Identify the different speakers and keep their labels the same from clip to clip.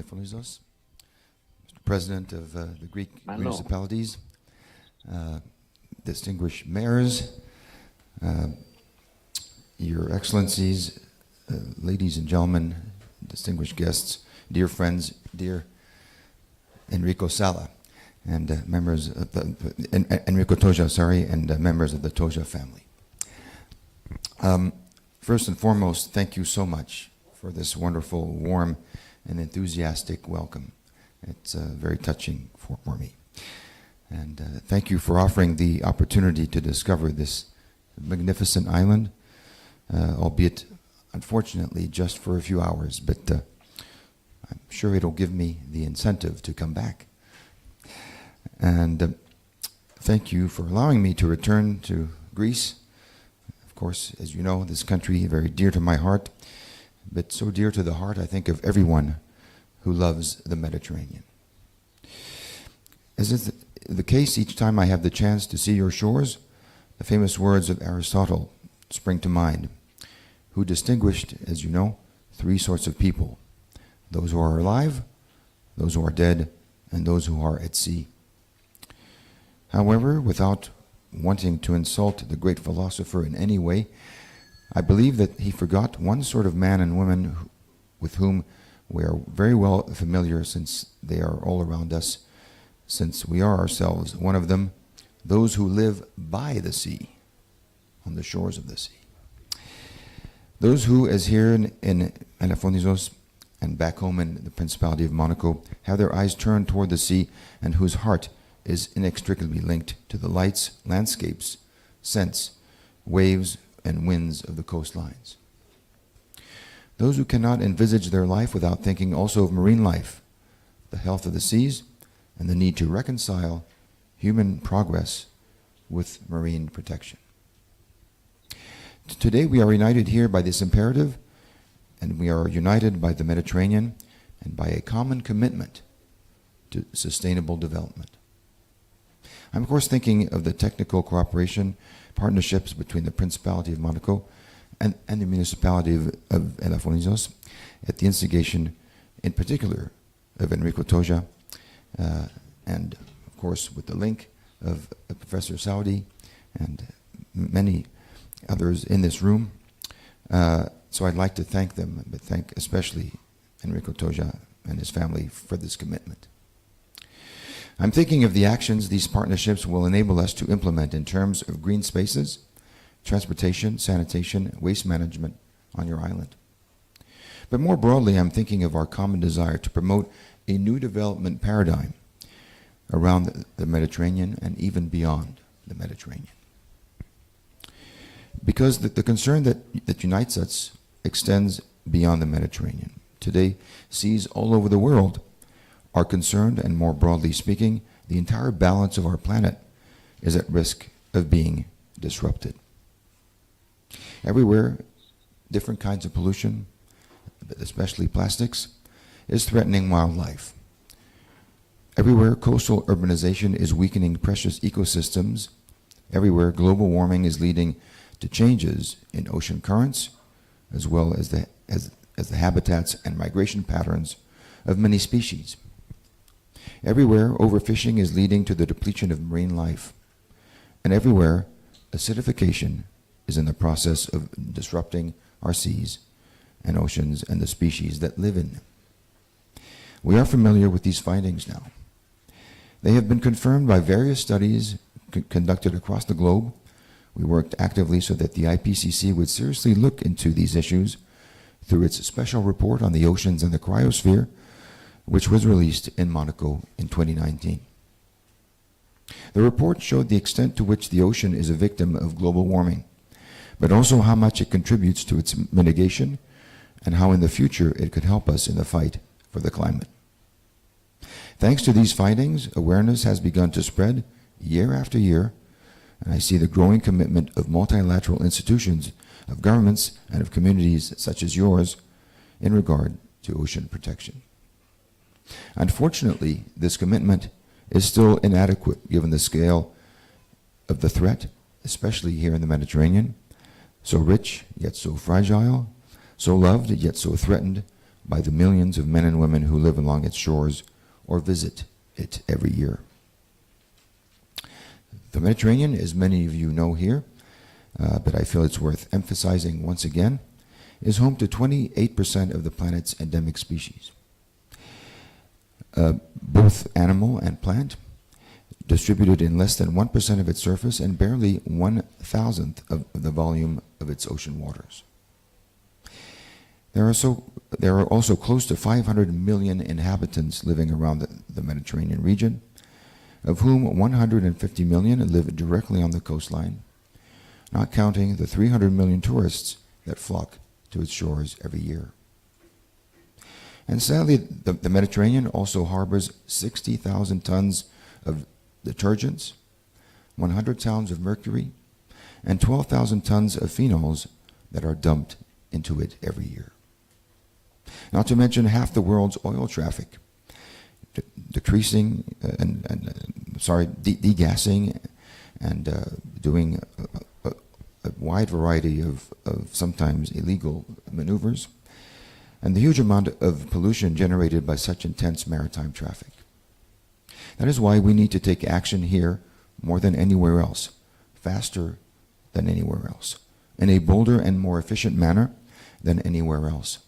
Speaker 1: Elefthonisos, Mr. President of the Greek municipalities, distinguished mayors, Your Excellencies, ladies and gentlemen, distinguished guests, dear friends, dear Enrico Sala, and members of the Enrico Toja, sorry, and members of the Toja family. First and foremost, thank you so much for this wonderful, warm, and enthusiastic welcome. It's very touching for me. And thank you for offering the opportunity to discover this magnificent island, albeit, unfortunately, just for a few hours, but I'm sure it'll give me the incentive to come back. And thank you for allowing me to return to Greece. Of course, as you know, this country is very dear to my heart, but so dear to the heart, I think, of everyone who loves the Mediterranean. As is the case each time I have the chance to see your shores, the famous words of Aristotle spring to mind, who distinguished, as you know, three sorts of people: those who are alive, those who are dead, and those who are at sea. However, without wanting to insult the great philosopher in any way, I believe that he forgot one sort of man and woman with whom we are very well familiar, since they are all around us, since we are ourselves one of them, those who live by the sea, on the shores of the sea. Those who, as here in Elefthonisos and back home in the Principality of Monaco, have their eyes turned toward the sea and whose heart is inextricably linked to the lights, landscapes, scents, waves, and winds of the coastlines. Those who cannot envisage their life without thinking also of marine life, the health of the seas, and the need to reconcile human progress with marine protection. Today we are united here by this imperative, and we are united by the Mediterranean and by a common commitment to sustainable development. I'm of course thinking of the technical cooperation partnerships between the Principality of Monaco and the municipality of Elefthonisos, at the instigation in particular of Enrico Toja, and of course with the link of Professor Saudi and many others in this room. So I'd like to thank them, but thank especially Enrico Toja and his family for this commitment. I'm thinking of the actions these partnerships will enable us to implement in terms of green spaces, transportation, sanitation, waste management on your island. But more broadly, I'm thinking of our common desire to promote a new development paradigm around the Mediterranean and even beyond the Mediterranean. Because the concern that unites us extends beyond the Mediterranean. Today, seas all over the world are concerned, and more broadly speaking, the entire balance of our planet is at risk of being disrupted. Everywhere, different kinds of pollution, especially plastics, is threatening wildlife. Everywhere, coastal urbanization is weakening precious ecosystems. Everywhere, global warming is leading to changes in ocean currents, as well as the habitats and migration patterns of many species. Everywhere, overfishing is leading to the depletion of marine life. And everywhere, acidification is in the process of disrupting our seas and oceans and the species that live in them. We are familiar with these findings now. They have been confirmed by various studies conducted across the globe. We worked actively so that the IPCC would seriously look into these issues through its special report on the oceans and the cryosphere, which was released in Monaco in 2019. The report showed the extent to which the ocean is a victim of global warming, but also how much it contributes to its mitigation and how in the future it could help us in the fight for the climate. Thanks to these findings, awareness has begun to spread year after year, and I see the growing commitment of multilateral institutions, of governments, and of communities such as yours in regard to ocean protection. Unfortunately, this commitment is still inadequate given the scale of the threat, especially here in the Mediterranean, so rich yet so fragile, so loved yet so threatened by the millions of men and women who live along its shores or visit it every year. The Mediterranean, as many of you know here, but I feel it's worth emphasizing once again, is home to 28% of the planet's endemic species, both animal and plant, distributed in less than 1% of its surface and barely 1/1,000th of the volume of its ocean waters. There are also close to 500 million inhabitants living around the Mediterranean region, of whom 150 million live directly on the coastline, not counting the 300 million tourists that flock to its shores every year. And sadly, the Mediterranean also harbors 60,000 tons of detergents, 100 tons of mercury, and 12,000 tons of phenols that are dumped into it every year. Not to mention half the world's oil traffic, degassing and doing a wide variety of sometimes illegal maneuvers, and the huge amount of pollution generated by such intense maritime traffic. That is why we need to take action here more than anywhere else, faster than anywhere else, in a bolder and more efficient manner than anywhere else,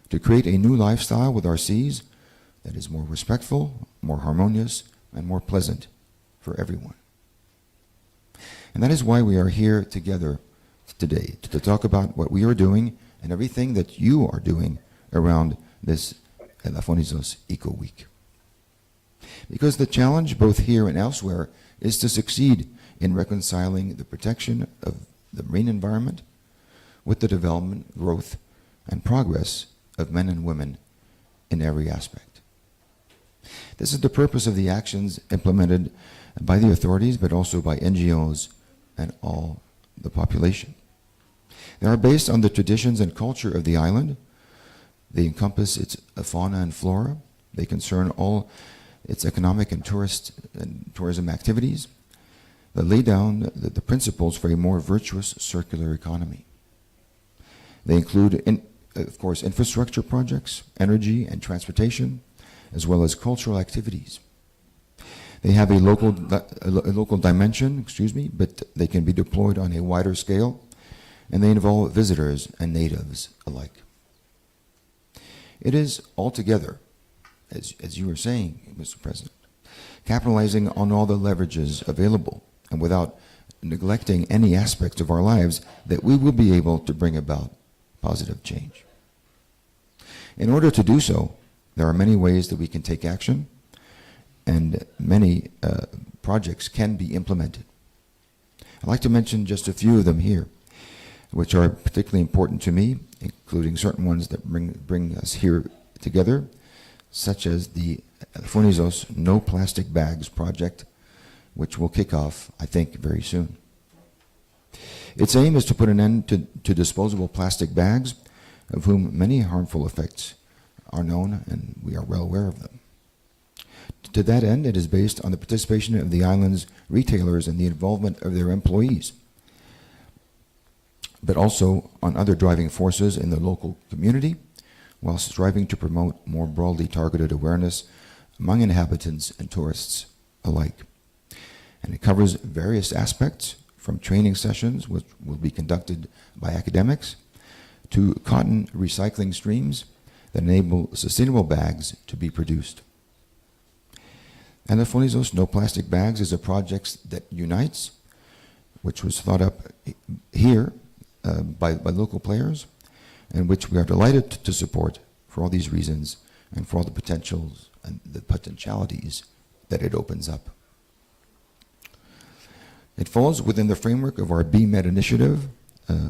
Speaker 1: to create a new lifestyle with our seas that is more respectful, more harmonious, and more pleasant for everyone. And that is why we are here together today, to talk about what we are doing and everything that you are doing around this Elafonisos Eco Week. Because the challenge, both here and elsewhere, is to succeed in reconciling the protection of the marine environment with the development, growth, and progress of men and women in every aspect. This is the purpose of the actions implemented by the authorities, but also by NGOs and all the population. They are based on the traditions and culture of the island. They encompass its fauna and flora. They concern all its economic and tourism activities. They lay down the principles for a more virtuous circular economy. They include, of course, infrastructure projects, energy and transportation, as well as cultural activities. They have a local dimension, but they can be deployed on a wider scale, and they involve visitors and natives alike. It is altogether, as you were saying, Mr. President, capitalizing on all the leverages available and without neglecting any aspects of our lives that we will be able to bring about positive change. In order to do so, there are many ways that we can take action, and many projects can be implemented. I'd like to mention just a few of them here, which are particularly important to me, including certain ones that bring us here together, such as the Elafonisos No Plastic Bags project, which will kick off, I think, very soon. Its aim is to put an end to disposable plastic bags, of whom many harmful effects are known, and we are well aware of them. To that end, it is based on the participation of the island's retailers and the involvement of their employees, but also on other driving forces in the local community, while striving to promote more broadly targeted awareness among inhabitants and tourists alike. And it covers various aspects, from training sessions, which will be conducted by academics, to cotton recycling streams that enable sustainable bags to be produced. And Elafonisos No Plastic Bags is a project that unites, which was thought up here by local players, and which we are delighted to support for all these reasons and for all the potentials and the potentialities that it opens up. It falls within the framework of our BMed initiative,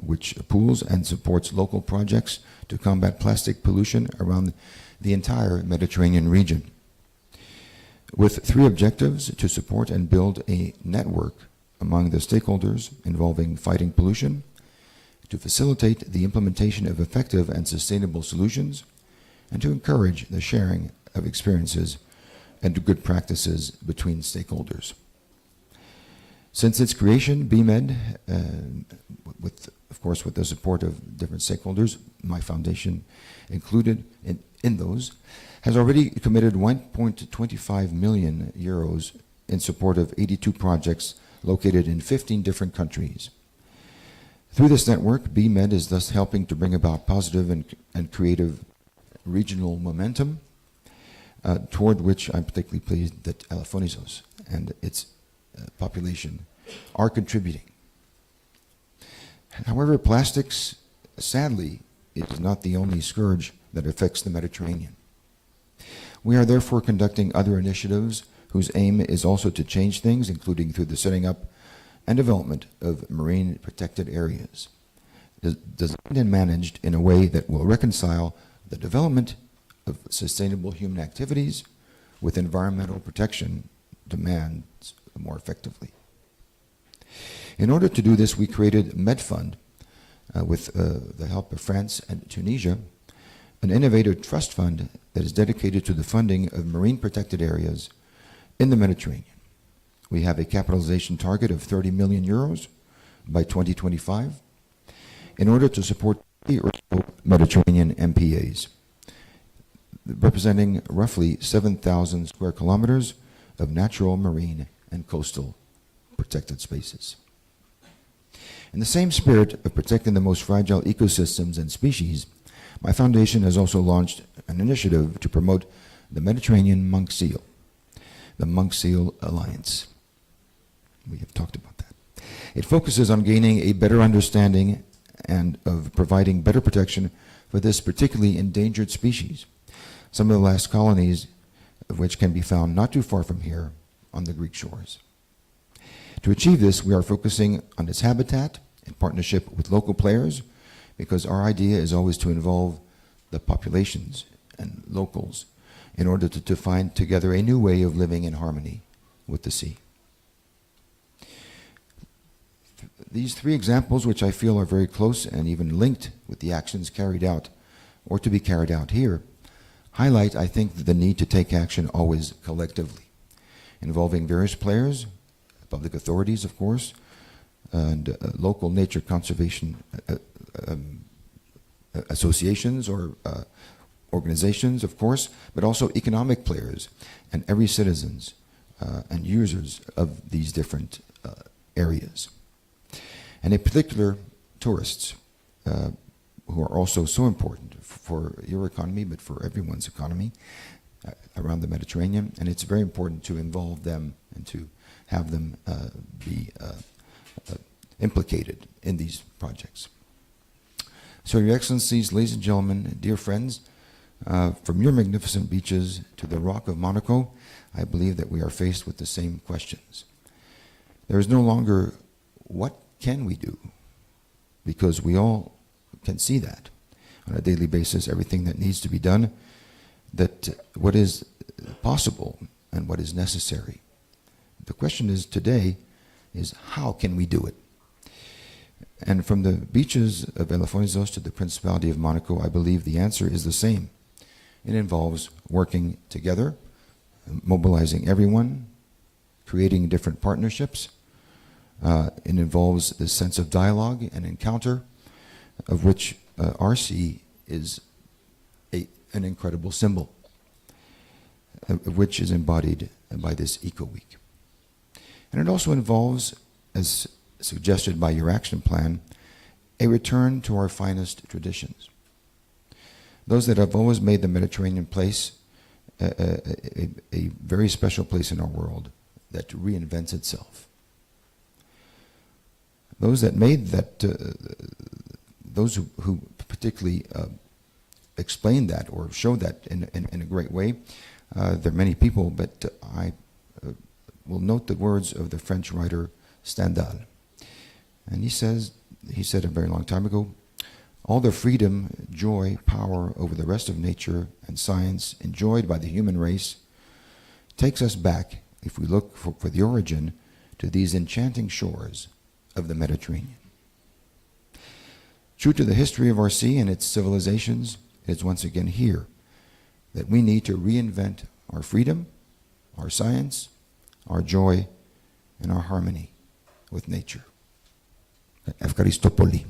Speaker 1: which pools and supports local projects to combat plastic pollution around the entire Mediterranean region, with three objectives: to support and build a network among the stakeholders involving fighting pollution, to facilitate the implementation of effective and sustainable solutions, and to encourage the sharing of experiences and good practices between stakeholders. Since its creation, BMed, with of course, with the support of different stakeholders, my foundation included in those, has already committed 1.25 million euros in support of 82 projects located in 15 different countries. Through this network, BMed is thus helping to bring about positive and creative regional momentum, toward which I'm particularly pleased that Elefonisos and its population are contributing. However, plastics, sadly, is not the only scourge that affects the Mediterranean. We are therefore conducting other initiatives whose aim is also to change things, including through the setting up and development of marine protected areas, designed and managed in a way that will reconcile the development of sustainable human activities with environmental protection demands more effectively. In order to do this, we created MedFund with the help of France and Tunisia, an innovative trust fund that is dedicated to the funding of marine protected areas in the Mediterranean. We have a capitalization target of 30 million euros by 2025 in order to support the Mediterranean MPAs, representing roughly 7,000 square kilometers of natural, marine, and coastal protected spaces. In the same spirit of protecting the most fragile ecosystems and species, my foundation has also launched an initiative to promote the Mediterranean monk seal, the Monk Seal Alliance. We have talked about that. It focuses on gaining a better understanding and of providing better protection for this particularly endangered species, some of the last colonies of which can be found not too far from here on the Greek shores. To achieve this, we are focusing on its habitat in partnership with local players, because our idea is always to involve the populations and locals in order to find together a new way of living in harmony with the sea. These three examples, which I feel are very close and even linked with the actions carried out or to be carried out here, highlight, I think, the need to take action always collectively, involving various players, public authorities, of course, and local nature conservation associations or organizations, of course, but also economic players and every citizens and users of these different areas. And in particular, tourists, who are also so important for your economy, but for everyone's economy around the Mediterranean. And it's very important to involve them and to have them be implicated in these projects. So, Your Excellencies, ladies and gentlemen, dear friends, from your magnificent beaches to the Rock of Monaco, I believe that we are faced with the same questions. There is no longer what can we do, because we all can see that on a daily basis, everything that needs to be done, that what is possible and what is necessary. The question is today is how can we do it? And from the beaches of Elefonisos to the Principality of Monaco, I believe the answer is the same. It involves working together, mobilizing everyone, creating different partnerships. It involves this sense of dialogue and encounter, of which RC is an incredible symbol, of which is embodied by this Eco Week. And it also involves, as suggested by your action plan, a return to our finest traditions. Those that have always made the Mediterranean place a very special place in our world that reinvents itself. Those that made that, those who particularly explained that or showed that in a great way, there are many people, but I will note the words of the French writer Stendhal. And he said a very long time ago, all the freedom, joy, power over the rest of nature and science enjoyed by the human race takes us back, if we look for the origin, to these enchanting shores of the Mediterranean. True to the history of our sea and its civilizations, it is once again here that we need to reinvent our freedom, our science, our joy, and our harmony with nature. Evkaristopoli.